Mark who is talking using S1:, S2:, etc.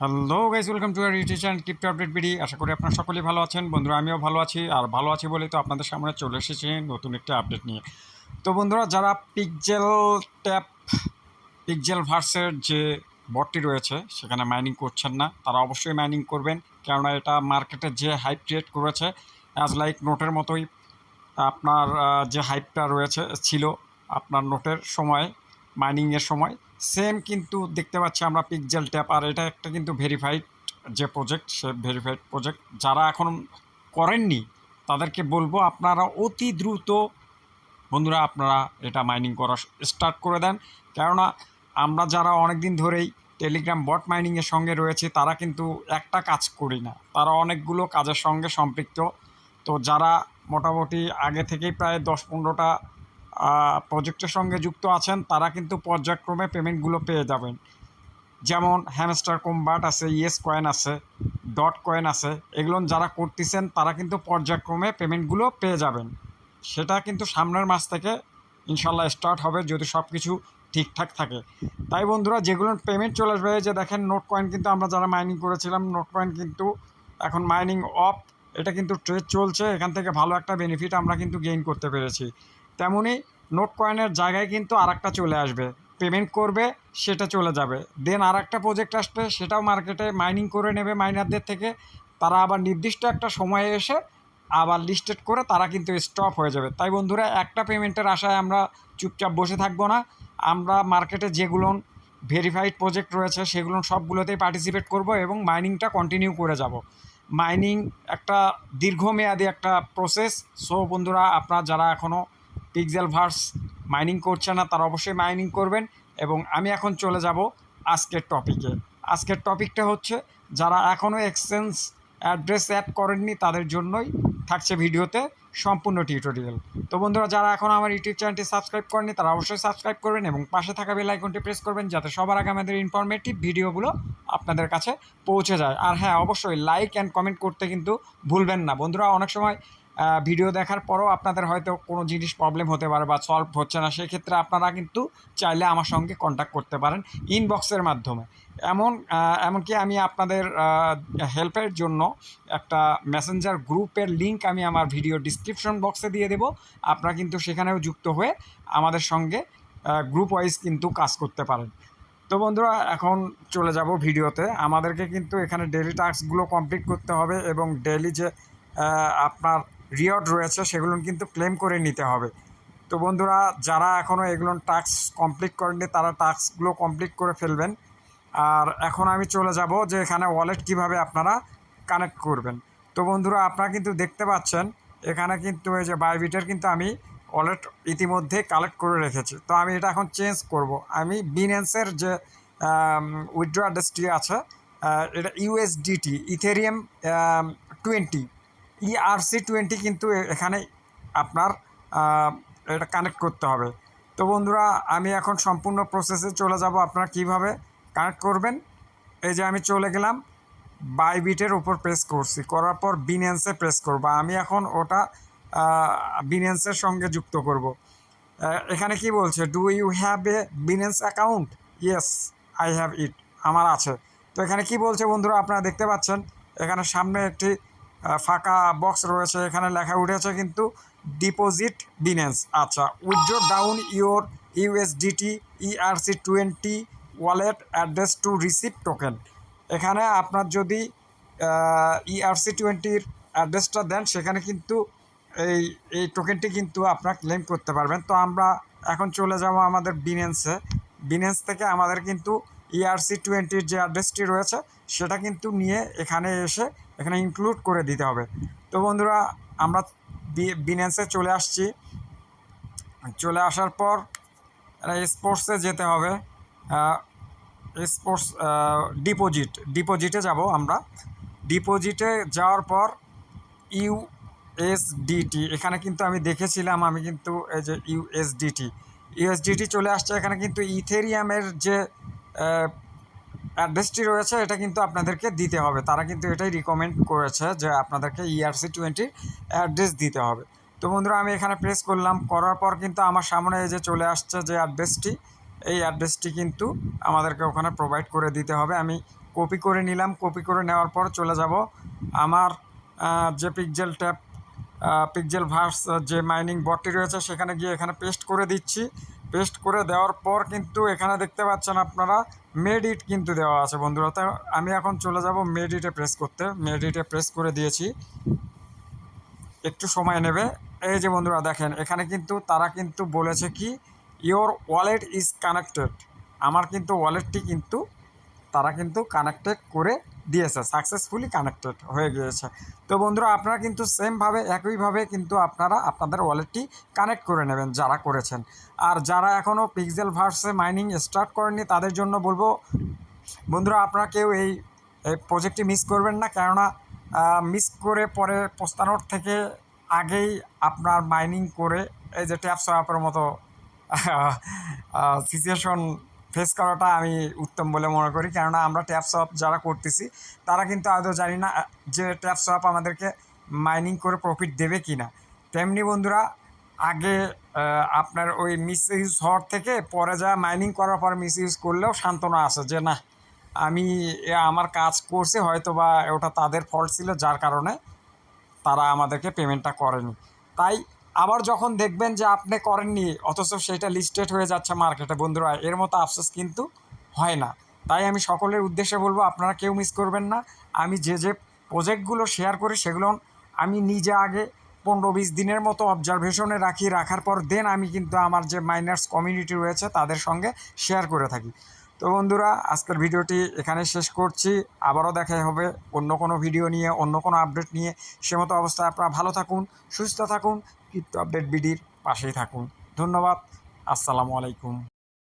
S1: Hello guys, welcome to our YouTube channel crypto update BD. আশা করি আপনারা সকলেই ভালো আছেন। বন্ধুরা, আমিও ভালো আছি, আর ভালো আছি বলেই তো আপনাদের সামনে চলে এসেছি নতুন একটা আপডেট নিয়ে। তো বন্ধুরা, যারা পিকজেল ভার্সের যে বটটি রয়েছে সেখানে মাইনিং করছেন না, তারা অবশ্যই মাইনিং করবেন, কেননা এটা মার্কেটে যে হাইপ ক্রিয়েট করেছে অ্যাজ লাইক নোটের মতোই। আপনার যে হাইপটা রয়েছে ছিল আপনার নোটের সময়, মাইনিংয়ের সময়, সেম কিন্তু দেখতে পাচ্ছি আমরা পিকজেল ট্যাপ। আর এটা একটা কিন্তু ভেরিফাইড যে প্রজেক্ট, সে ভেরিফাইড প্রজেক্ট। যারা এখন করেননি তাদেরকে বলবো আপনারা অতি দ্রুত বন্ধুরা আপনারা এটা মাইনিং করা স্টার্ট করে দেন, কেননা আমরা যারা অনেক দিন ধরেই টেলিগ্রাম বট মাইনিংয়ের সঙ্গে রয়েছে তারা কিন্তু একটা কাজ করি না, তারা অনেকগুলো কাজের সঙ্গে সম্পৃক্ত। তো যারা মোটামুটি আগে থেকেই প্রায় 10-15টা প্রজেক্টের সঙ্গে যুক্ত আছেন, তারা কিন্তু পর্যায়ক্রমে পেমেন্টগুলো পেয়ে যাবেন। যেমন হ্যামস্টার কম্বাট আছে, ইয়েস কয়েন আছে, ডট কয়েন আছে। এগুলো যারা করতেছেন তারা কিন্তু পর্যায়ক্রমে পেমেন্টগুলো পেয়ে যাবেন। সেটা কিন্তু সামনের মাস থেকে ইনশাল্লাহ স্টার্ট হবে, যদি সব কিছু ঠিকঠাক থাকে। তাই বন্ধুরা, যেগুলো পেমেন্ট চলে আসবে, যে দেখেন নোট কয়েন কিন্তু আমরা যারা মাইনিং করেছিলাম, নোট কয়েন কিন্তু এখন মাইনিং অফ, এটা কিন্তু ট্রেড চলছে, এখান থেকে ভালো একটা বেনিফিট আমরা কিন্তু গেইন করতে পেরেছি। তেমনই নোট কয়েনের জায়গায় কিন্তু আর একটা চলে আসবে, পেমেন্ট করবে সেটা চলে যাবে, দেন আর একটা প্রজেক্ট আসবে, সেটাও মার্কেটে মাইনিং করে নেবে মাইনারদের থেকে। তারা আবার নির্দিষ্ট একটা সময়ে এসে আবার লিস্টেড করে তারা কিন্তু স্টপ হয়ে যাবে। তাই বন্ধুরা, একটা পেমেন্টের আশায় আমরা চুপচাপ বসে থাকবো না। আমরা মার্কেটে যেগুলো ভেরিফাইড প্রজেক্ট রয়েছে সেগুলো সবগুলোতেই পার্টিসিপেট করব এবং মাইনিংটা কন্টিনিউ করে যাব। মাইনিং একটা দীর্ঘমেয়াদী একটা প্রসেস। সো বন্ধুরা, আপনারা যারা এখনও পিক্সেল ভার্স মাইনিং করছেন না তারা অবশ্যই মাইনিং করবেন। এবং আমি এখন চলে যাব আজকের টপিকে। আজকের টপিকটা হচ্ছে, যারা এখনও এক্সচেঞ্জ অ্যাড্রেস অ্যাড করেননি তাদের জন্যই থাকছে ভিডিওতে সম্পূর্ণ টিউটোরিয়াল। তো বন্ধুরা, যারা এখন আমার ইউটিউব চ্যানেলটি সাবস্ক্রাইব করেনি তারা অবশ্যই সাবস্ক্রাইব করবেন এবং পাশে থাকা বেল আইকনটি প্রেস করবেন, যাতে সবার আগে আমাদের ইনফরমেটিভ ভিডিওগুলো আপনাদের কাছে পৌঁছে যায়। আর হ্যাঁ, অবশ্যই লাইক অ্যান্ড কমেন্ট করতে কিন্তু ভুলবেন না বন্ধুরা। অনেক সময় ভিডিও দেখার পরও আপনাদের হয়তো কোনো জিনিস প্রবলেম হতে পারে বা সলভ হচ্ছে না, সেক্ষেত্রে আপনারা কিন্তু চাইলে আমার সঙ্গে কন্ট্যাক্ট করতে পারেন ইনবক্সের মাধ্যমে। এমনকি আমি আপনাদের হেল্পের জন্য একটা মেসেঞ্জার গ্রুপের লিঙ্ক আমি আমার ভিডিও ডিসক্রিপশন বক্সে দিয়ে দেবো। আপনারা কিন্তু সেখানেও যুক্ত হয়ে আমাদের সঙ্গে গ্রুপ ওয়াইজ কিন্তু কাজ করতে পারেন। তো বন্ধুরা, এখন চলে যাব ভিডিওতে। আমাদেরকে কিন্তু এখানে ডেইলি টাস্কগুলো কমপ্লিট করতে হবে এবং ডেইলি যে আপনার রিওয়ার্ড রয়েছে সেগুলো কিন্তু ক্লেম করে নিতে হবে। তো বন্ধুরা, যারা এখনও এগুলো টাস্ক কমপ্লিট করেননি তারা টাস্কগুলো কমপ্লিট করে ফেলবেন। আর এখন আমি চলে যাব যে এখানে ওয়ালেট কিভাবে আপনারা কানেক্ট করবেন। তো বন্ধুরা, আপনারা কিন্তু দেখতে পাচ্ছেন এখানে কিন্তু এই যে বাইবিটের কিন্তু আমি ওয়ালেট ইতিমধ্যে কালেক্ট করে রেখেছি। তো আমি এটা এখন চেঞ্জ করব। আমি বিনেন্সের যে উইথড্র অ্যাড্রেসটি আছে, এটা ইউএসডিটি ইথেরিয়াম 20 ERC20 কিন্তু এখানে আপনার এটা কানেক্ট করতে হবে। তো বন্ধুরা, আমি এখন সম্পূর্ণ প্রসেসে চলে যাব আপনারা কিভাবে কানেক্ট করবেন। এই যে আমি চলে গেলাম, বাইবিটের উপর প্রেস করছি, করার পর বিনেন্সে প্রেস করব। আমি এখন ওটা বিনেন্সের সঙ্গে যুক্ত করব। এখানে কি বলছে, do you have a Binance account? Yes, I have it, আমার আছে। তো এখানে কি বলছে বন্ধুরা, আপনারা দেখতে পাচ্ছেন এখানে সামনে একটি ফাঁকা বক্স রয়েছে, এখানে লেখা উঠেছে কিন্তু ডিপোজিট বিনেন্স। আচ্ছা, withdraw down your USDT ERC20 wallet address to receive token. এখানে আপনার যদি ERC20 অ্যাড্রেসটা দেন, সেখানে কিন্তু এই টোকেনটি কিন্তু আপনারা ক্লেম করতে পারবেন। তো আমরা এখন চলে যাব আমাদের বিনেন্সে। বিনেন্স থেকে আমাদের কিন্তু ERC20 যে অ্যাড্রেসটি রয়েছে সেটা কিন্তু নিয়ে এখানে এসে এখানে ইনক্লুড করে দিতে হবে। তো বন্ধুরা, আমরা বিনেন্সে চলে আসছি। চলে আসার পর স্পোর্টসে যেতে হবে। স্পোর্টস ডিপোজিটে যাব আমরা। ডিপোজিটে যাওয়ার পর ইউএসডিটি, এখানে কিন্তু আমি দেখেছিলাম, আমি কিন্তু এই যে ইউএসডিটি চলে আসছে। এখানে কিন্তু ইথেরিয়ামের যে অ্যাড্রেসটি রয়েছে এটা কিন্তু আপনাদেরকে দিতে হবে। তারা কিন্তু এটাই রিকমেন্ড করেছে যে আপনাদেরকে ERC20 অ্যাড্রেস দিতে হবে। তো বন্ধুরা, আমি এখানে প্রেস করলাম, করার পর কিন্তু আমার সামনে এই যে চলে আসছে যে অ্যাড্রেসটি, এই অ্যাড্রেসটি কিন্তু আমাদেরকে ওখানে প্রোভাইড করে দিতে হবে। আমি কপি করে নিলাম। কপি করে নেওয়ার পর চলে যাব আমার যে পিক্সেল ট্যাব পিক্সেল ভার্স যে মাইনিং বটটি রয়েছে সেখানে গিয়ে এখানে পেস্ট করে দিচ্ছি। পেস্ট করে দেওয়ার পর কিন্তু এখানে দেখতে পাচ্ছেন আপনারা মেডিট কিন্তু দেওয়া আছে বন্ধুরা। তো আমি এখন চলে যাব মেডিটে প্রেস করতে। মেডিটে প্রেস করে দিয়েছি, একটু সময় নেবে। এই যে বন্ধুরা দেখেন এখানে কিন্তু তারা কিন্তু বলেছে কি ইওর ওয়ালেট ইজ কানেক্টেড। আমার কিন্তু ওয়ালেটটি কিন্তু তারা কিন্তু কানেক্টেড করে দিয়েছে, সাকসেসফুলি কানেক্টেড হয়ে গিয়েছে। তো বন্ধুরা আপনারা কিন্তু সেমভাবে একইভাবে কিন্তু আপনারা আপনাদের ওয়ালেটটি কানেক্ট করে নেবেন যারা করেছেন। আর যারা এখনও পিক্সেল ভার্সে মাইনিং স্টার্ট করেননি তাদের জন্য বলবো বন্ধুরা আপনারা কেউ এই প্রজেক্টটি মিস করবেন না, কেননা মিস করে পরে পস্তানোর থেকে আগেই আপনার মাইনিং করে এই যে ট্যাপ সোয়াপের মতো সিচুয়েশন ফেস করাটা আমি উত্তম বলে মনে করি। কেননা আমরা ট্যাপ সোয়াপ যারা করতেছি তারা কিন্তু আদৌ জানি না যে ট্যাপ সোয়াপ আমাদেরকে মাইনিং করে প্রফিট দেবে কি না। তেমনি বন্ধুরা আগে আপনার ওই মিস ইউজ হওয়ার থেকে পরে যা মাইনিং করার পর মিস ইউজ করলেও সান্ত্বনা আসে যে না আমি আমার কাজ করছে, হয়তো বা ওটা তাদের ফল্ট ছিল যার কারণে তারা আমাদেরকে পেমেন্টটা করেনি। তাই আবার যখন দেখবেন যে আপনি করেননি অথচ সেটা লিস্টেড হয়ে যাচ্ছে মার্কেটে বন্ধুরা, এর মতো আফসোস কিন্তু হয় না। তাই আমি সকলের উদ্দেশ্যে বলবো আপনারা কেউ মিস করবেন না। আমি যে যে প্রজেক্টগুলো শেয়ার করি সেগুলো আমি নিজে আগে 15-20 দিনের মতো অবজারভেশনে রাখি, রাখার পর দেন আমি কিন্তু আমার যে মাইনার্স কমিউনিটি রয়েছে তাদের সঙ্গে শেয়ার করে থাকি। তো বন্ধুরা আজকের ভিডিওটি এখানে শেষ করছি। আবারও দেখা হবে অন্য কোনো ভিডিও নিয়ে, অন্য কোনো আপডেট নিয়ে। সে মতো অবস্থায় আপনারা ভালো থাকুন, সুস্থ থাকুন, ক্রিপ্টো আপডেট বিডির পাশেই থাকুন। ধন্যবাদ। আসসালামু আলাইকুম।